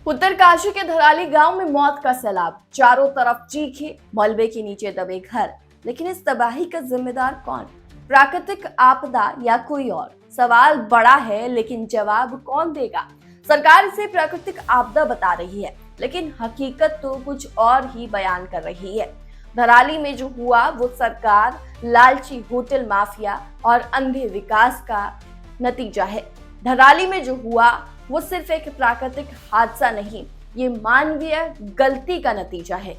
उत्तरकाशी के धराली गांव में मौत का सैलाब, चारों तरफ चीखे, मलबे के नीचे दबे घर। लेकिन इस तबाही का जिम्मेदार कौन? प्राकृतिक आपदा या कोई और? सवाल बड़ा है, लेकिन जवाब कौन देगा? सरकार इसे प्राकृतिक आपदा बता रही है, लेकिन हकीकत तो कुछ और ही बयान कर रही है। धराली में जो हुआ वो सरकार, लालची होटल माफिया और अंधे विकास का नतीजा है। धराली में जो हुआ वो सिर्फ एक प्राकृतिक हादसा नहीं, ये मानवीय गलती का नतीजा है।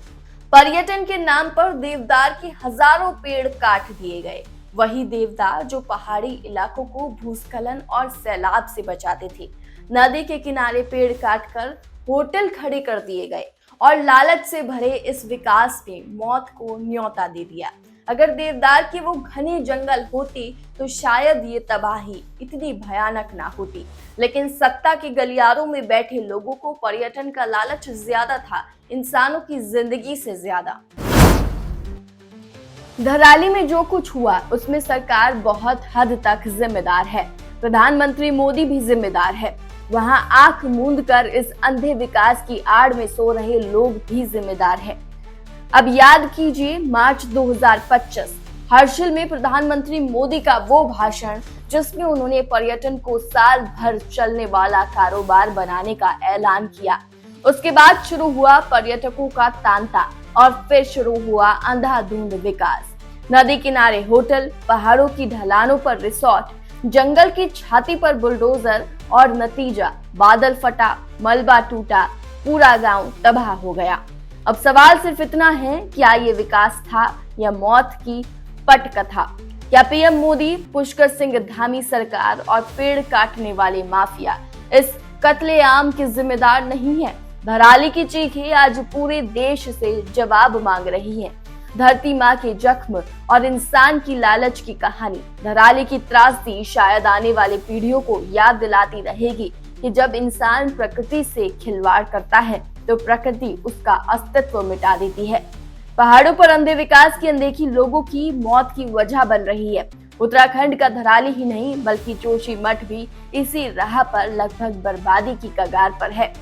पर्यटन के नाम पर देवदार के हजारों पेड़ काट दिए गए। वही देवदार जो पहाड़ी इलाकों को भूस्खलन और सैलाब से बचाते थे। नदी के किनारे पेड़ काटकर होटल खड़े कर दिए गए और लालच से भरे इस विकास ने मौत को न्योता दे दिया। अगर देवदार के वो घने जंगल होते तो शायद ये तबाही इतनी भयानक ना होती। लेकिन सत्ता के गलियारों में बैठे लोगों को पर्यटन का लालच ज्यादा था, इंसानों की जिंदगी से ज्यादा। धराली में जो कुछ हुआ उसमें सरकार बहुत हद तक जिम्मेदार है। प्रधानमंत्री मोदी भी जिम्मेदार है। वहां आंख मूंद कर इस अंधे विकास की आड़ में सो रहे लोग भी जिम्मेदार हैं। अब याद कीजिए मार्च 2025 हर्षिल में प्रधानमंत्री मोदी का वो भाषण जिसमें उन्होंने पर्यटन को साल भर चलने वाला कारोबार बनाने का ऐलान किया। उसके बाद शुरू हुआ पर्यटकों का तांता और फिर शुरू हुआ अंधाधुंध विकास। नदी किनारे होटल, पहाड़ों की ढलानों पर रिसोर्ट, जंगल की छाती पर बुलडोजर और नतीजा बादल फटा, मलबा टूटा, पूरा गांव तबाह हो गया। अब सवाल सिर्फ इतना है, क्या ये विकास था या मौत की पटकथा? क्या पीएम मोदी, पुष्कर सिंह धामी सरकार और पेड़ काटने वाले माफिया इस कत्लेआम के जिम्मेदार नहीं है? धराली की चीखें आज पूरे देश से जवाब मांग रही हैं। धरती माँ के जख्म और इंसान की लालच की कहानी, धराली की त्रासदी शायद आने वाली पीढ़ियों को याद दिलाती रहेगी कि जब इंसान प्रकृति से खिलवाड़ करता है तो प्रकृति उसका अस्तित्व मिटा देती है। पहाड़ों पर अंधे विकास की अनदेखी लोगों की मौत की वजह बन रही है। उत्तराखंड का धराली ही नहीं बल्कि जोशीमठ भी इसी राह पर लगभग बर्बादी की कगार पर है।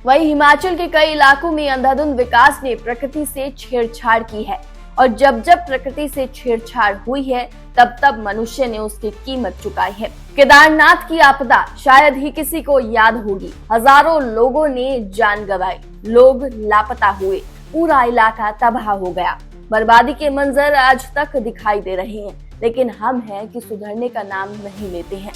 वहीं हिमाचल के कई इलाकों में अंधाधुंध विकास ने प्रकृति से छेड़छाड़ की है और जब जब प्रकृति से छेड़छाड़ हुई है तब तब मनुष्य ने उसकी कीमत चुकाई है। केदारनाथ की आपदा शायद ही किसी को याद होगी। हजारों लोगों ने जान गंवाई, लोग लापता हुए, पूरा इलाका तबाह हो गया। बर्बादी के मंजर आज तक दिखाई दे रहे हैं, लेकिन हम हैं कि सुधरने का नाम नहीं लेते हैं।